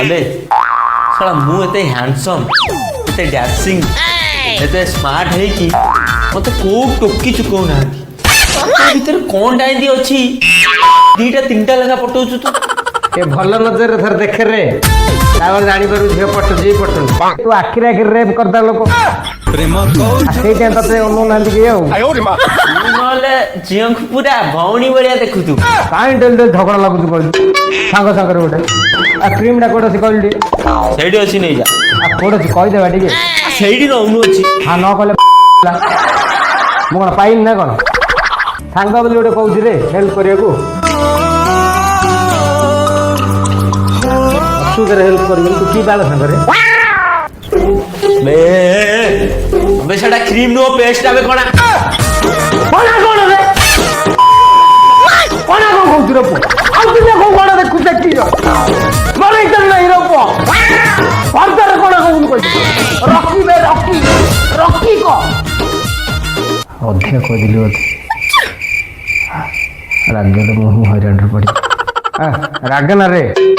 अबे साला मु एते हैंडसम एते डैशिंग एते स्मार्ट है कि मते को टोकी चुको ना भीतर कौन डाई दी अछि दीटा तीनटा लगा पटौछु तू ए भल नजर थर देखे रे तावर जानी करू झे पट जी पट तू आखिर आखिर रेप करदा लोक प्रेम को आखिर टाइम तते ओनो नांदी के आयो आयो रे मां नले जियंक पूरा भौणी बढिया देखु तू काई डेल डेल झगड़ा लागु तू कर सांग सांग रे गोटे आ क्रीम डा कोडा सिकलडी सेडी अछि नै जा आ कोडा सि कहि देबा ठीक सेडी नउनु अछि हां न कले मु कोन पाइन ना कोन सांग बोली गोटे कहू रे हेल्प करिया को सुगर हेल्प करियो तू की बाल सांग रे बे सेटा क्रीम नो पेस्ट आबे कोना कोन रे कोना को कहू रे आ तू देखो कोन देखु देखी रो मारे इधर नहीं रो पो अंदर कोन कहू रॉकी बे रॉकी को अध्य को दिलो रागले मोह हरियाणा पड़ी राग ना रे